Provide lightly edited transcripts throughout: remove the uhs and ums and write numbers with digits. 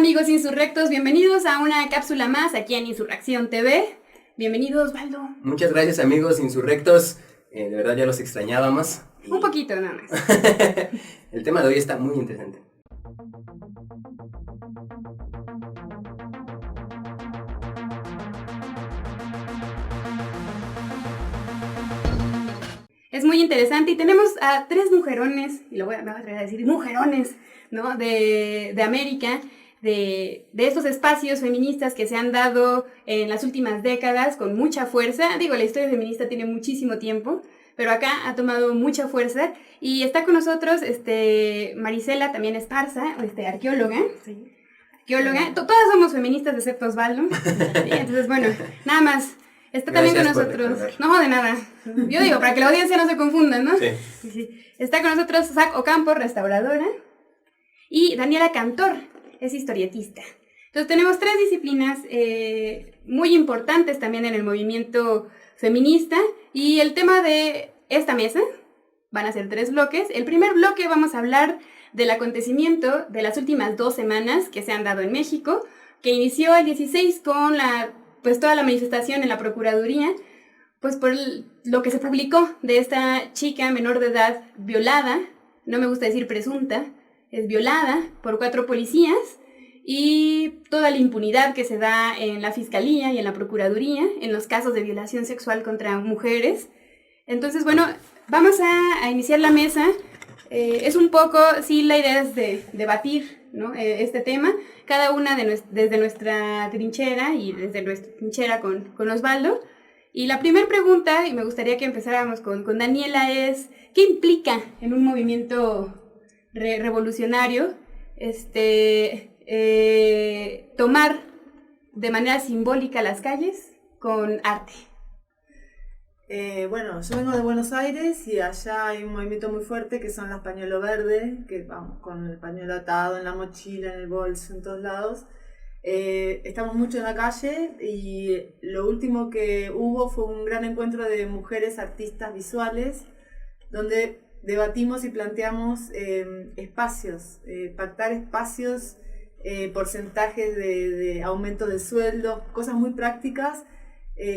amigos insurrectos, bienvenidos a una cápsula más aquí en Insurrección TV. Bienvenido, Osvaldo. Muchas gracias, amigos insurrectos. De verdad ya los extrañábamos. Un poquito nada más. El tema de hoy está muy interesante. Es muy interesante y tenemos a tres mujerones, y me voy a atrever a decir mujerones, ¿no? de América, de estos espacios feministas que se han dado en las últimas décadas con mucha fuerza. Digo, la historia feminista tiene muchísimo tiempo, pero acá ha tomado mucha fuerza y está con nosotros Marisela también Esparza, arqueóloga. Sí. Arqueóloga. Todas somos feministas excepto Osvaldo. Sí, entonces, bueno, nada más. Está también con nosotros. No, de nada. Yo digo, para que la audiencia no se confunda, ¿no? Sí. Sí. Está con nosotros Zac Ocampo, restauradora. Y Daniela Cantor, es historietista. Entonces tenemos tres disciplinas muy importantes también en el movimiento feminista. Y el tema de esta mesa van a ser 3 bloques. El primer bloque vamos a hablar del acontecimiento de las últimas 2 semanas que se han dado en México, que inició el 16 con toda la manifestación en la Procuraduría, pues por lo que se publicó de esta chica menor de edad violada, no me gusta decir presunta, es violada por 4 policías, y toda la impunidad que se da en la Fiscalía y en la Procuraduría en los casos de violación sexual contra mujeres. Entonces, bueno, vamos a iniciar la mesa. Es un poco, sí, la idea es de debatir, ¿no? Este tema, cada una desde nuestra trinchera y desde nuestra trinchera con Osvaldo. Y la primera pregunta, y me gustaría que empezáramos con Daniela, es ¿qué implica en un movimiento revolucionario tomar de manera simbólica las calles con arte? Bueno, yo vengo de Buenos Aires y allá hay un movimiento muy fuerte que son las pañuelo verde, que vamos con el pañuelo atado en la mochila, en el bolso, en todos lados. Estamos mucho en la calle y lo último que hubo fue un gran encuentro de mujeres artistas visuales donde debatimos y planteamos espacios, pactar espacios, porcentajes de aumento de sueldos, cosas muy prácticas.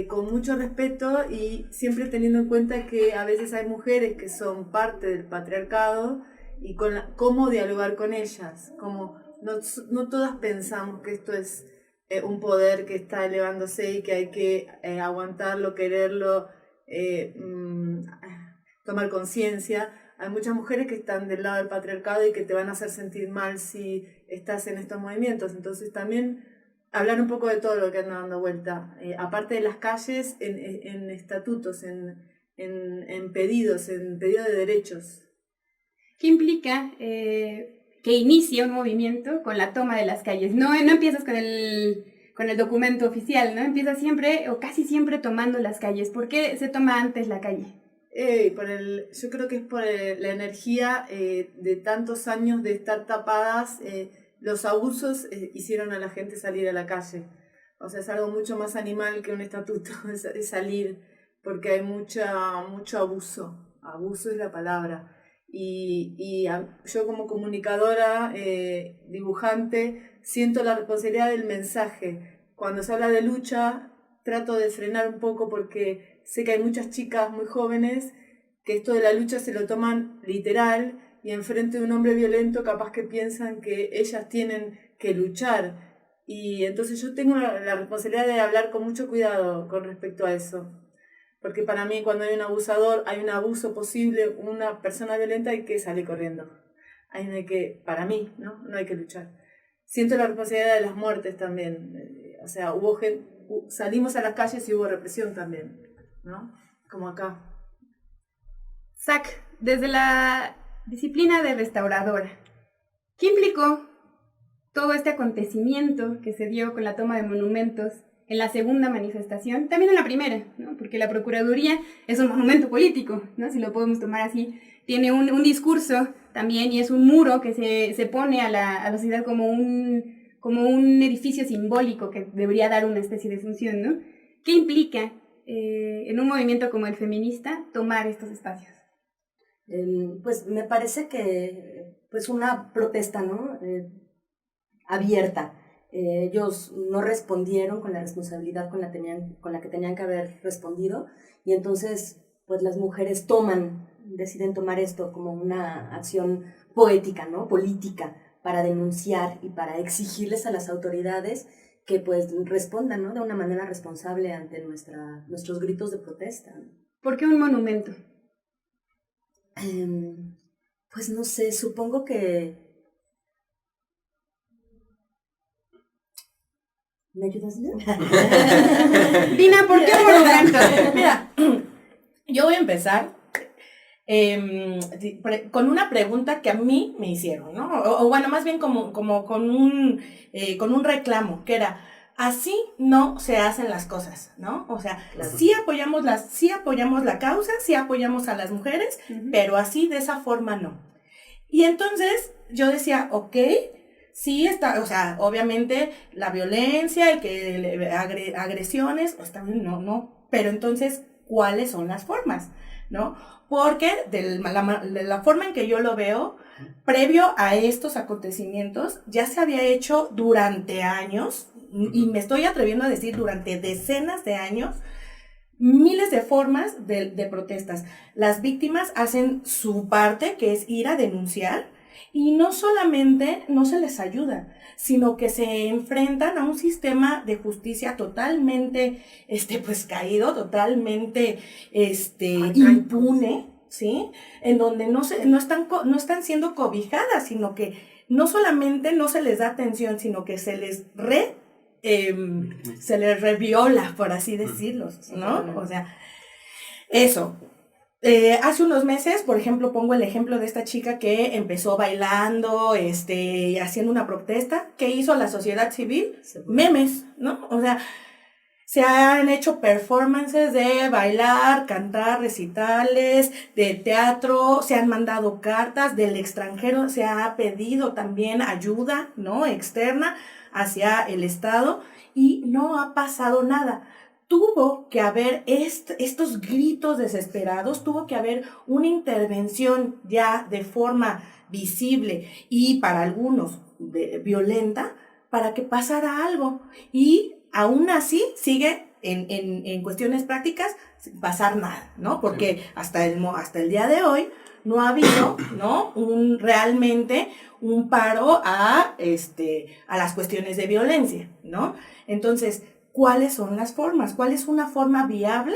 Con mucho respeto y siempre teniendo en cuenta que a veces hay mujeres que son parte del patriarcado y cómo dialogar con ellas, como no todas pensamos que esto es un poder que está elevándose y que hay que aguantarlo, quererlo, tomar conciencia. Hay muchas mujeres que están del lado del patriarcado y que te van a hacer sentir mal si estás en estos movimientos, entonces también hablar un poco de todo lo que anda dando vuelta, aparte de las calles, en estatutos, en pedidos de derechos. ¿Qué implica que inicie un movimiento con la toma de las calles? No empiezas con el documento oficial, ¿no? Empiezas siempre o casi siempre tomando las calles. ¿Por qué se toma antes la calle? Yo creo que es por la energía de tantos años de estar tapadas. Los abusos hicieron a la gente salir a la calle. O sea, es algo mucho más animal que un estatuto, es salir, porque hay mucho abuso. Abuso es la palabra. Yo como comunicadora, dibujante, siento la responsabilidad del mensaje. Cuando se habla de lucha, trato de frenar un poco porque sé que hay muchas chicas muy jóvenes que esto de la lucha se lo toman literal, y enfrente de un hombre violento capaz que piensan que ellas tienen que luchar. Y entonces yo tengo la responsabilidad de hablar con mucho cuidado con respecto a eso. Porque para mí cuando hay un abusador, hay un abuso posible, una persona violenta, hay que salir corriendo. Ahí no hay que, para mí, no hay que luchar. Siento la responsabilidad de las muertes también. O sea, salimos a las calles y hubo represión también, ¿no? Como acá. Zac, desde la disciplina de restauradora, ¿qué implicó todo este acontecimiento que se dio con la toma de monumentos en la segunda manifestación? También en la primera, ¿no? Porque la Procuraduría es un monumento político, ¿no? Si lo podemos tomar así. Tiene un discurso también y es un muro que se pone a la sociedad como un edificio simbólico que debería dar una especie de función, ¿no? ¿Qué implica en un movimiento como el feminista tomar estos espacios? Pues me parece que pues una protesta, ¿no? abierta. Ellos no respondieron con la responsabilidad con la que tenían que haber respondido, y entonces pues las mujeres deciden tomar esto como una acción poética, ¿no? Política, para denunciar y para exigirles a las autoridades que pues respondan, ¿no? De una manera responsable ante nuestros gritos de protesta, ¿no? ¿Por qué un monumento? Pues no sé, supongo que... ¿Me ayudas, Dina? Dina, ¿por qué un monumento? Mira, yo voy a empezar con una pregunta que a mí me hicieron, ¿no? O bueno, más bien como con un reclamo, que era, así no se hacen las cosas, ¿no? O sea, Claro. sí apoyamos la causa, sí apoyamos a las mujeres, pero así, de esa forma, no. Y entonces yo decía, ok, sí está, o sea, obviamente la violencia, agresiones, pues también no, pero entonces, ¿cuáles son las formas? ¿No? Porque de la forma en que yo lo veo, previo a estos acontecimientos, ya se había hecho durante años, y me estoy atreviendo a decir durante decenas de años, miles de formas de protestas. Las víctimas hacen su parte, que es ir a denunciar, y no solamente no se les ayuda, sino que se enfrentan a un sistema de justicia totalmente pues caído, totalmente impune, ¿sí? En donde no están siendo cobijadas, sino que no solamente no se les da atención, sino que se les reviola, por así decirlo, ¿no? O sea, eso. Hace unos meses, por ejemplo, pongo el ejemplo de esta chica que empezó bailando, haciendo una protesta. ¿Qué hizo la sociedad civil? Memes, ¿no? O sea, se han hecho performances de bailar, cantar, recitales, de teatro, se han mandado cartas del extranjero, se ha pedido también ayuda, ¿no? Externa hacia el Estado, y no ha pasado nada. Tuvo que haber estos gritos desesperados, tuvo que haber una intervención ya de forma visible y para algunos violenta para que pasara algo. Y aún así sigue en cuestiones prácticas sin pasar nada, ¿no? Porque hasta el día de hoy no ha habido, ¿no? realmente un paro a las cuestiones de violencia, ¿no? Entonces, ¿cuáles son las formas? ¿Cuál es una forma viable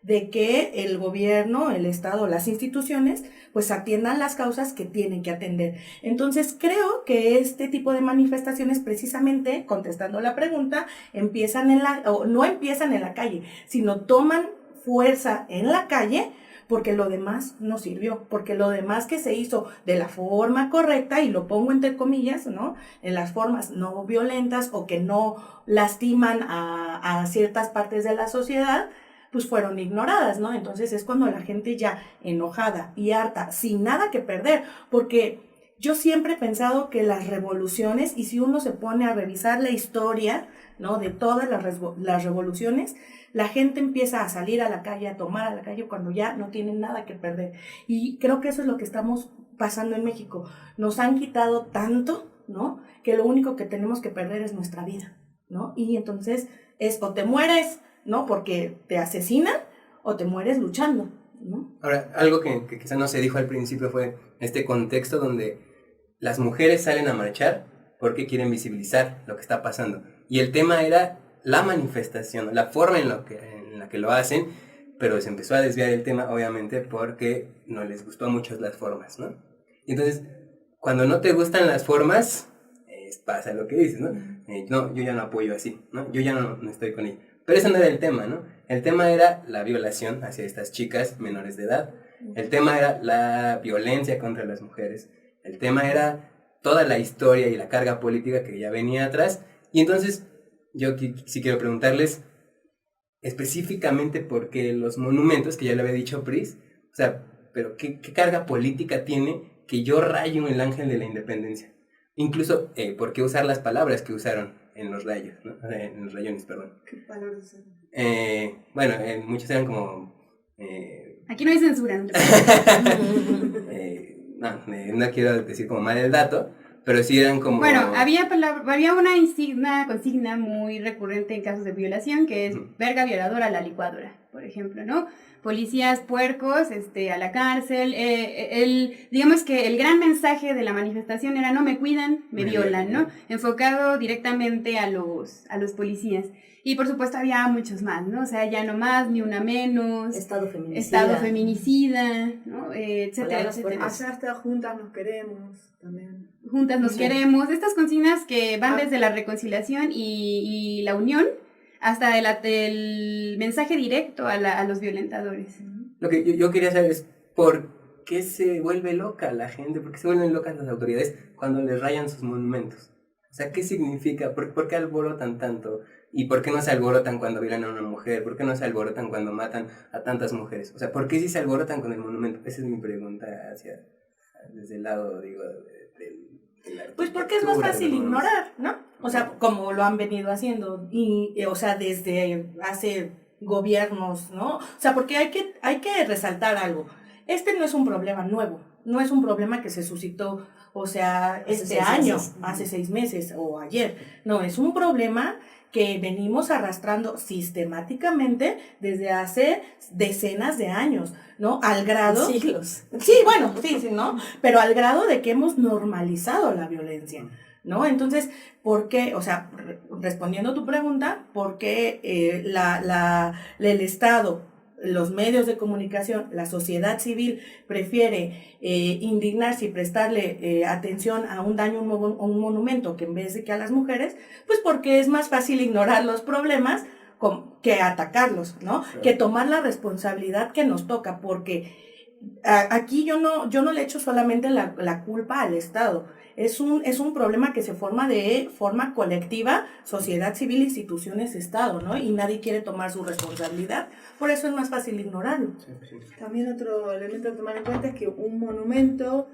de que el gobierno, el Estado, las instituciones, pues atiendan las causas que tienen que atender? Entonces, creo que este tipo de manifestaciones, precisamente, contestando la pregunta, no empiezan en la calle, sino toman fuerza en la calle, porque lo demás no sirvió, porque lo demás que se hizo de la forma correcta, y lo pongo entre comillas, ¿no? En las formas no violentas o que no lastiman a ciertas partes de la sociedad, pues fueron ignoradas, ¿no? Entonces es cuando la gente ya enojada y harta, sin nada que perder, porque yo siempre he pensado que las revoluciones, y si uno se pone a revisar la historia, ¿no? De todas las revoluciones, la gente empieza a salir a la calle, a tomar a la calle cuando ya no tienen nada que perder. Y creo que eso es lo que estamos pasando en México. Nos han quitado tanto, ¿no? Que lo único que tenemos que perder es nuestra vida, ¿no? Y entonces es o te mueres, ¿no? Porque te asesinan, o te mueres luchando, ¿no? Ahora, algo que quizá no se dijo al principio fue este contexto donde las mujeres salen a marchar porque quieren visibilizar lo que está pasando. Y el tema era la manifestación, la forma en la que lo hacen, pero se empezó a desviar el tema, obviamente, porque no les gustó mucho las formas, ¿no? Y entonces, cuando no te gustan las formas, pasa lo que dices, ¿no? No, yo ya no apoyo así, ¿no? Yo ya no estoy con ella. Pero ese no era el tema, ¿no? El tema era la violación hacia estas chicas menores de edad. El tema era la violencia contra las mujeres. El tema era toda la historia y la carga política que ya venía atrás. Y entonces, yo sí quiero preguntarles específicamente por qué los monumentos, que ya le había dicho Pris, o sea, pero ¿qué carga política tiene que yo rayo el ángel de la independencia? Incluso, ¿por qué usar las palabras que usaron en los rayos, ¿no? En los rayones, perdón? ¿Qué palabras usaron? Bueno, muchos eran como... Aquí no hay censura. no quiero decir como mal el dato, pero sí eran como... Bueno, había una consigna muy recurrente en casos de violación, que es verga violadora a la licuadora, por ejemplo, ¿no? Policías puercos, a la cárcel. Digamos que el gran mensaje de la manifestación era no me cuidan, me violan, ¿no? Enfocado directamente a los policías. Y por supuesto había muchos más, ¿no? O sea, ya no más, ni una menos. Estado feminicida, ¿no? Etcétera, etcétera. Allá hasta juntas nos queremos también. Juntas nos queremos. Estas consignas que van desde la reconciliación y la unión hasta el mensaje directo a los violentadores. Lo que yo quería saber es por qué se vuelve loca la gente, por qué se vuelven locas las autoridades cuando les rayan sus monumentos. O sea, ¿qué significa? ¿Por qué alborotan tanto? ¿Y por qué no se alborotan cuando violan a una mujer? ¿Por qué no se alborotan cuando matan a tantas mujeres? O sea, ¿por qué sí se alborotan con el monumento? Esa es mi pregunta desde el lado, digo, de la pues porque es más fácil ignorar, ¿no? O sea, como lo han venido haciendo, o sea, desde hace gobiernos, ¿no? O sea, porque hay que resaltar algo. Este no es un problema nuevo, no es un problema que se suscitó, o sea, hace 6 meses o ayer. No, es un problema que venimos arrastrando sistemáticamente desde hace decenas de años, ¿no? Al grado... Siglos. Sí, bueno, sí, ¿no? Pero al grado de que hemos normalizado la violencia, ¿no? Entonces, ¿por qué? O sea, respondiendo a tu pregunta, ¿por qué el Estado, los medios de comunicación, la sociedad civil prefiere indignarse y prestarle atención a un daño a un monumento que en vez de que a las mujeres? Pues porque es más fácil ignorar los problemas que atacarlos, ¿no? Claro. Que tomar la responsabilidad que nos toca, porque aquí yo no le echo solamente la culpa al Estado. Es un problema que se forma de forma colectiva, sociedad civil, instituciones, Estado, ¿no? Y nadie quiere tomar su responsabilidad, por eso es más fácil ignorarlo. También otro elemento a tomar en cuenta es que un monumento,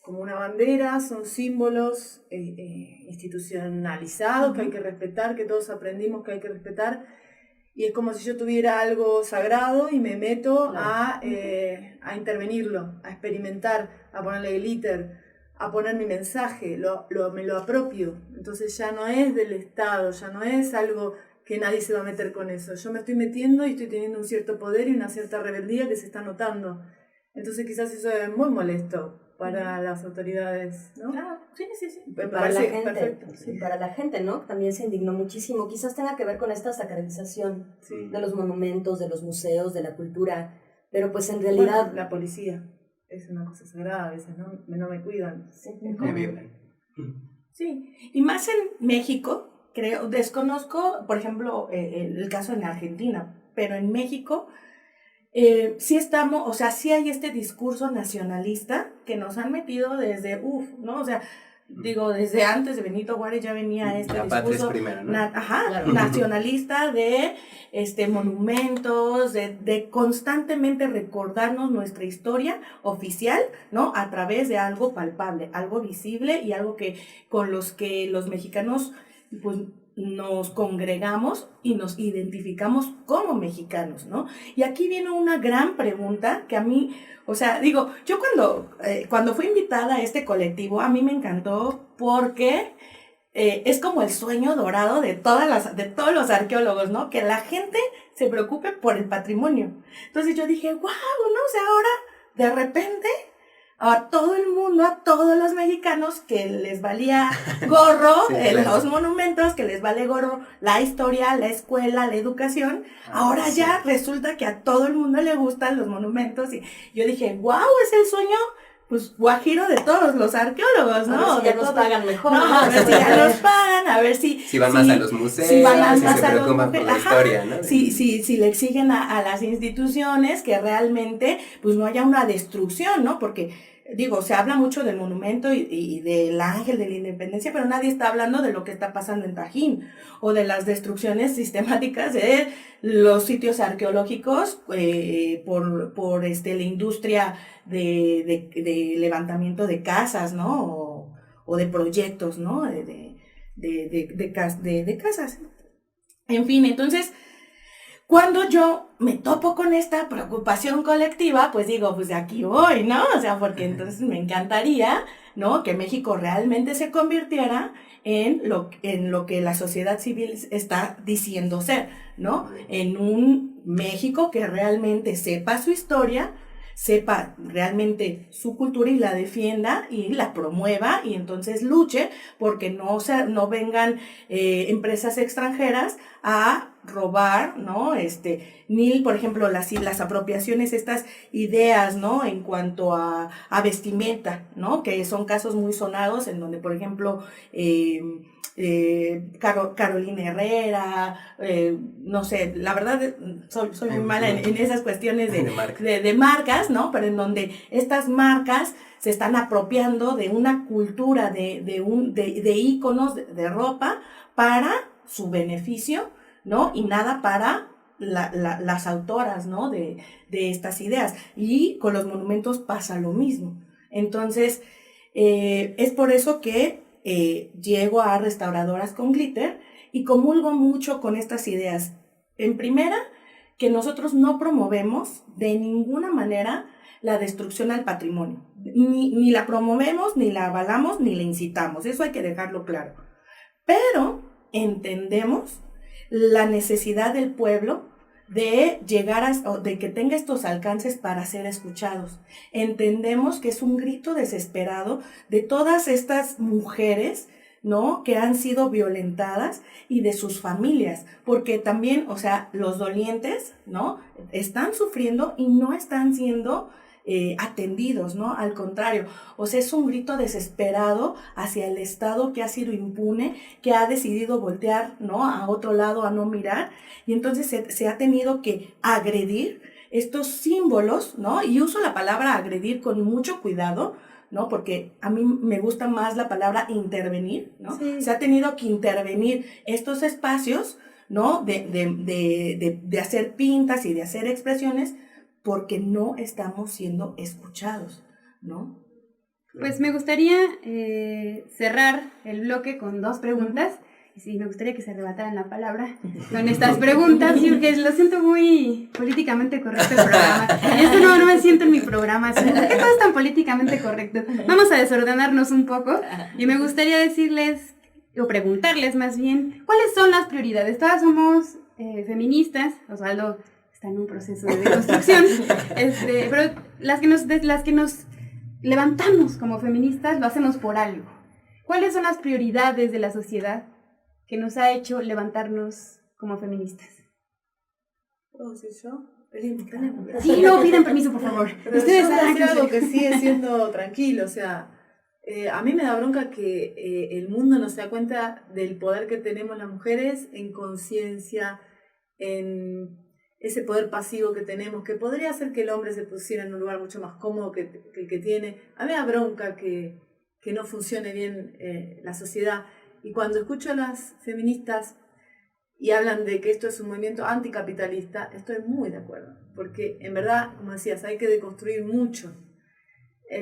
como una bandera, son símbolos institucionalizados que hay que respetar, que todos aprendimos que hay que respetar, y es como si yo tuviera algo sagrado y me meto a intervenirlo, a experimentar, a ponerle glitter, a poner mi mensaje, me lo apropio. Entonces ya no es del Estado, ya no es algo que nadie se va a meter con eso. Yo me estoy metiendo y estoy teniendo un cierto poder y una cierta rebeldía que se está notando. Entonces quizás eso es muy molesto para las autoridades, ¿no? Claro, sí. Para la gente, perfecto, sí. Para la gente, ¿no? También se indignó muchísimo. Quizás tenga que ver con esta sacralización de los monumentos, de los museos, de la cultura, pero pues en realidad... Bueno, la policía es una cosa sagrada, a veces no me cuidan. Sí, me violan. Sí, y más en México, creo, desconozco, por ejemplo, el caso en Argentina, pero en México sí estamos, o sea, sí hay este discurso nacionalista que nos han metido desde, ¿no? O sea, digo, desde antes de Benito Juárez ya venía este discurso primero, ¿no? Claro. nacionalista de monumentos, de constantemente recordarnos nuestra historia oficial, ¿no? A través de algo palpable, algo visible y algo con los que los mexicanos pues nos congregamos y nos identificamos como mexicanos, ¿no? Y aquí viene una gran pregunta que a mí, o sea, digo, yo cuando fui invitada a este colectivo, a mí me encantó porque es como el sueño dorado de todos los arqueólogos, ¿no? Que la gente se preocupe por el patrimonio. Entonces yo dije, wow, ¿no? O sea, ahora, de repente, a todo el mundo, a todos los mexicanos que les valía gorro los monumentos, que les vale gorro la historia, la escuela, la educación, ahora ya resulta que a todo el mundo le gustan los monumentos y yo dije, wow, es el sueño pues guajiro de todos los arqueólogos, ¿no? A ver si ya nos pagan mejor. No, a ver si ya nos pagan, a ver si van más a los museos, si van si más se a los preocupan por la historia, ¿no? Si le exigen a las instituciones que realmente pues no haya una destrucción, ¿no? Porque digo, se habla mucho del monumento y del Ángel de la Independencia, pero nadie está hablando de lo que está pasando en Tajín o de las destrucciones sistemáticas de los sitios arqueológicos por la industria de levantamiento de casas, ¿no? O de proyectos, ¿no? De casas. En fin, entonces, Cuando yo me topo con esta preocupación colectiva, pues digo, pues de aquí voy, ¿no? O sea, porque entonces me encantaría, ¿no? Que México realmente se convirtiera en lo que la sociedad civil está diciendo ser, ¿no? En un México que realmente sepa su historia, sepa realmente su cultura y la defienda y la promueva y entonces luche porque no vengan empresas extranjeras a robar, ¿no? Ni, por ejemplo, las apropiaciones, estas ideas, ¿no? En cuanto a vestimenta, ¿no? Que son casos muy sonados en donde, por ejemplo, Carolina Herrera, no sé, la verdad soy muy mala en esas cuestiones de marcas, ¿no? Pero en donde estas marcas se están apropiando de una cultura, de íconos de ropa para su beneficio, ¿no? Y nada para las autoras, ¿no? De estas ideas. Y con los monumentos pasa lo mismo. Entonces, es por eso que llego a Restauradoras con Glitter y comulgo mucho con estas ideas. En primera, que nosotros no promovemos de ninguna manera la destrucción al patrimonio. Ni la promovemos, ni la avalamos, ni la incitamos. Eso hay que dejarlo claro. Pero entendemos la necesidad del pueblo de llegar de que tenga estos alcances para ser escuchados. Entendemos que es un grito desesperado de todas estas mujeres, ¿no? Que han sido violentadas y de sus familias, porque también, o sea, los dolientes, ¿no? Están sufriendo y no están siendo atendidos, ¿no? Al contrario, o sea, es un grito desesperado hacia el Estado que ha sido impune, que ha decidido voltear, ¿no? A otro lado, a no mirar, y entonces se ha tenido que agredir estos símbolos, ¿no? Y uso la palabra agredir con mucho cuidado, ¿no? Porque a mí me gusta más la palabra intervenir, ¿no? Sí. Se ha tenido que intervenir estos espacios, ¿no? De hacer pintas y de hacer expresiones, porque no estamos siendo escuchados, ¿no? Pues me gustaría cerrar el bloque con 2 preguntas. Y sí, me gustaría que se arrebataran la palabra con estas preguntas, sí, porque lo siento muy políticamente correcto el programa. Y esto no me siento en mi programa, ¿por qué todo es tan políticamente correcto? Vamos a desordenarnos un poco y me gustaría decirles, o preguntarles más bien, ¿cuáles son las prioridades? Todas somos feministas, Osvaldo está en un proceso de deconstrucción, pero las que nos levantamos como feministas lo hacemos por algo. ¿Cuáles son las prioridades de la sociedad que nos ha hecho levantarnos como feministas? ¿Puedo decir yo? Sí, no, piden permiso, por favor. Pero ustedes saben algo que sigue siendo tranquilo, o sea, a mí me da bronca que el mundo no se da cuenta del poder que tenemos las mujeres en conciencia, en ese poder pasivo que tenemos, que podría hacer que el hombre se pusiera en un lugar mucho más cómodo que el que tiene. A mí me da bronca que no funcione bien la sociedad. Y cuando escucho a las feministas y hablan de que esto es un movimiento anticapitalista, estoy muy de acuerdo. Porque en verdad, como decías, hay que deconstruir mucho.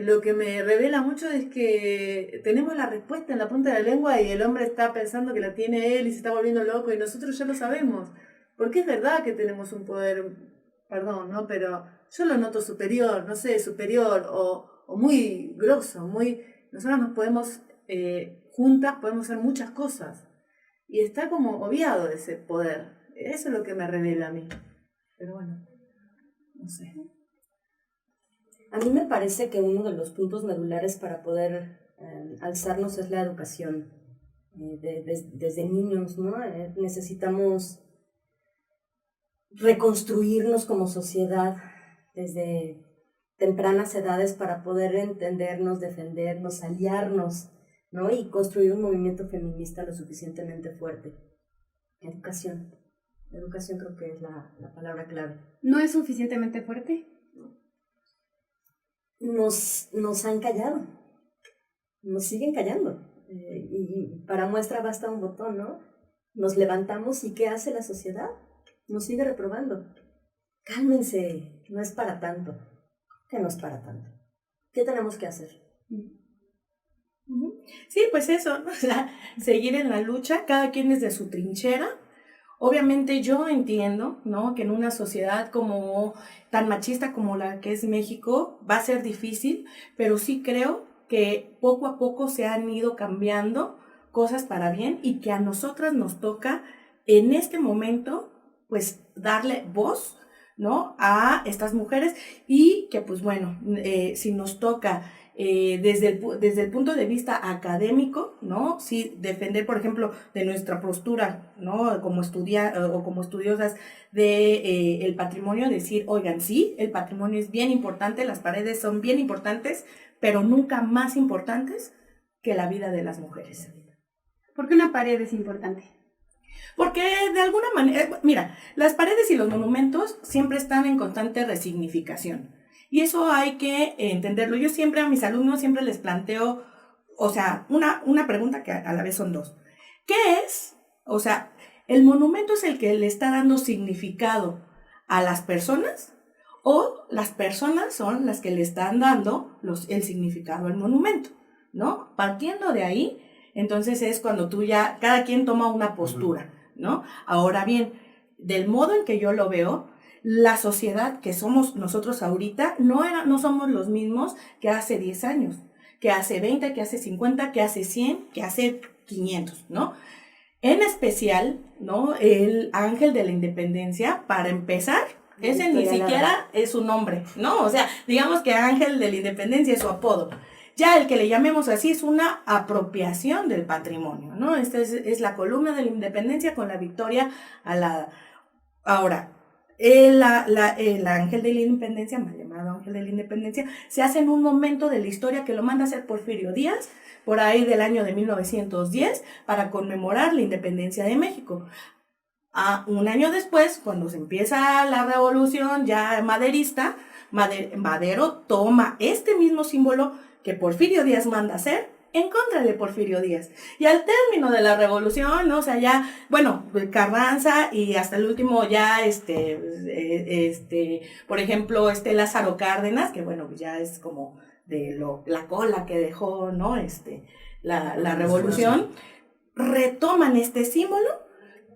Lo que me revela mucho es que tenemos la respuesta en la punta de la lengua y el hombre está pensando que la tiene él y se está volviendo loco y nosotros ya lo sabemos. Porque es verdad que tenemos un poder, perdón, ¿no? Pero yo lo noto superior, no sé, superior o muy grosso, nosotros nos podemos, juntas podemos hacer muchas cosas. Y está como obviado ese poder. Eso es lo que me revela a mí. Pero bueno, no sé. A mí me parece que uno de los puntos medulares para poder alzarnos es la educación. Desde niños, ¿no? Necesitamos reconstruirnos como sociedad desde tempranas edades para poder entendernos, defendernos, aliarnos, ¿no? Y construir un movimiento feminista lo suficientemente fuerte. Educación. Educación creo que es la palabra clave. ¿No es suficientemente fuerte? Nos han callado. Nos siguen callando. Y para muestra basta un botón, ¿no? Nos levantamos y ¿qué hace la sociedad? Nos sigue reprobando. Cálmense, no es para tanto. ¿Qué no es para tanto? ¿Qué tenemos que hacer? Sí, pues eso, ¿no? O sea, seguir en la lucha, cada quien desde su trinchera. Obviamente yo entiendo, ¿no?, que en una sociedad como tan machista como la que es México va a ser difícil, pero sí creo que poco a poco se han ido cambiando cosas para bien y que a nosotras nos toca en este momento pues darle voz, ¿no?, a estas mujeres y que pues bueno, si nos toca desde el punto de vista académico, ¿no?, sí defender, por ejemplo, de nuestra postura, ¿no?, como como estudiosas de el patrimonio, decir, oigan, sí, el patrimonio es bien importante, las paredes son bien importantes, pero nunca más importantes que la vida de las mujeres. ¿Por qué una pared es importante? Porque de alguna manera, mira, las paredes y los monumentos siempre están en constante resignificación. Y eso hay que entenderlo. Yo siempre a mis alumnos siempre les planteo, o sea, una pregunta que a la vez son dos. ¿Qué es? O sea, ¿el monumento es el que le está dando significado a las personas? ¿O las personas son las que le están dando el significado al monumento? ¿No? Partiendo de ahí, entonces es cuando cada quien toma una postura, ¿no? Ahora bien, del modo en que yo lo veo, la sociedad que somos nosotros ahorita no somos los mismos que hace 10 años, que hace 20, que hace 50, que hace 100, que hace 500, ¿no? En especial, ¿no?, el Ángel de la Independencia, para empezar, ese ni siquiera es su nombre, ¿no? O sea, digamos que Ángel de la Independencia es su apodo. Ya el que le llamemos así es una apropiación del patrimonio, ¿no? Esta es la columna de la Independencia con la victoria alada. Ahora, el Ángel de la Independencia, mal llamado Ángel de la Independencia, se hace en un momento de la historia que lo manda a hacer Porfirio Díaz, por ahí del año de 1910, para conmemorar la independencia de México. Un año después, cuando se empieza la revolución ya maderista, Madero toma este mismo símbolo que Porfirio Díaz manda hacer en contra de Porfirio Díaz. Y al término de la revolución, ¿no?, o sea, ya, bueno, Carranza y hasta el último ya, por ejemplo, Lázaro Cárdenas, que bueno, ya es como de la cola que dejó, ¿no?, la revolución, retoman este símbolo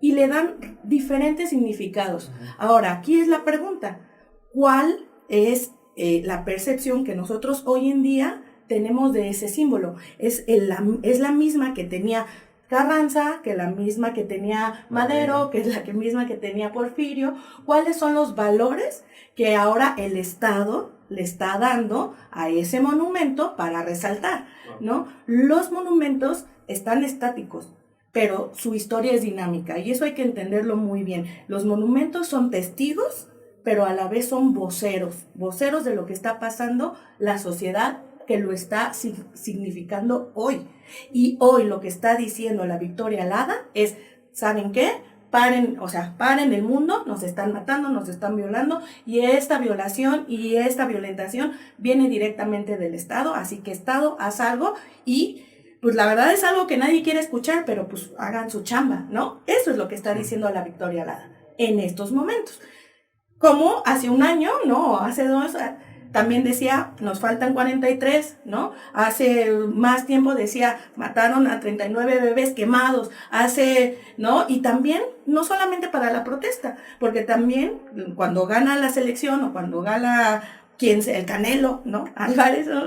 y le dan diferentes significados. Ahora, aquí es la pregunta, ¿cuál es la percepción que nosotros hoy en día tenemos de ese símbolo? ¿Es la misma que tenía Carranza, que la misma que tenía Madero, que es la misma que tenía Porfirio? ¿Cuáles son los valores que ahora el Estado le está dando a ese monumento para resaltar, ¿no? Los monumentos están estáticos, pero su historia es dinámica y eso hay que entenderlo muy bien. Los monumentos son testigos, pero a la vez son voceros de lo que está pasando la sociedad que lo está significando hoy. Y hoy lo que está diciendo la victoria alada es, ¿saben qué? Paren el mundo, nos están matando, nos están violando, y esta violación y esta violentación viene directamente del Estado, así que Estado, haz algo. Y pues la verdad es algo que nadie quiere escuchar, pero pues hagan su chamba, ¿no? Eso es lo que está diciendo la victoria alada en estos momentos. Como hace un año, ¿no?, hace 2, también decía, nos faltan 43, ¿no? Hace más tiempo decía, mataron a 39 bebés quemados, ¿no? Y también, no solamente para la protesta, porque también cuando gana la selección o cuando gana el Canelo, ¿no?, Álvarez, ¿no?,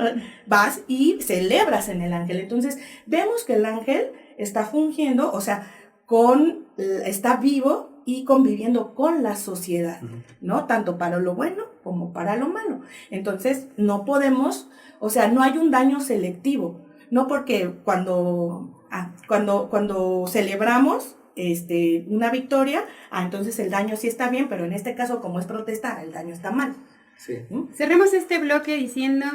vas y celebras en el Ángel. Entonces, vemos que el Ángel está fungiendo, o sea, está vivo y conviviendo con la sociedad, ¿no? Tanto para lo bueno como para lo malo. Entonces, no podemos, o sea, no hay un daño selectivo, no porque cuando celebramos una victoria, entonces el daño sí está bien, pero en este caso, como es protesta, el daño está mal. Sí. Cerremos este bloque diciendo,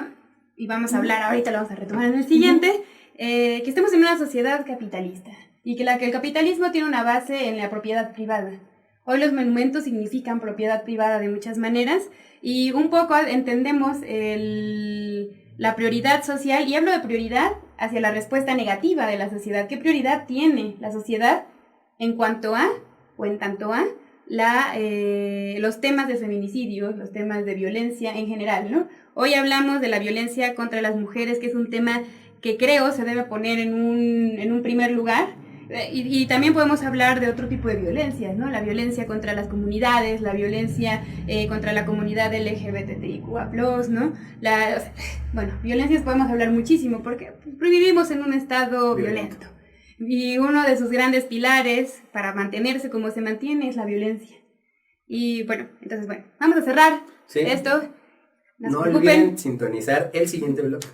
y vamos a hablar, ahorita lo vamos a retomar en el siguiente, que estamos en una sociedad capitalista y que el capitalismo tiene una base en la propiedad privada. Hoy los monumentos significan propiedad privada de muchas maneras y un poco entendemos la prioridad social, y hablo de prioridad hacia la respuesta negativa de la sociedad. ¿Qué prioridad tiene la sociedad en cuanto a, o en tanto a, los temas de feminicidio, los temas de violencia en general, ¿no? Hoy hablamos de la violencia contra las mujeres, que es un tema que creo se debe poner en un primer lugar, Y también podemos hablar de otro tipo de violencia, ¿no? La violencia contra las comunidades, la violencia contra la comunidad LGBTIQA+, ¿no? Bueno, violencias podemos hablar muchísimo porque vivimos en un estado violento. Y uno de sus grandes pilares para mantenerse como se mantiene es la violencia. Y bueno, entonces vamos a cerrar esto. No olviden sintonizar el siguiente bloque.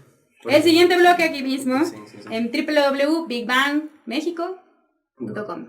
El siguiente bloque aquí mismo, Sí. en www.bigbangmexico.com.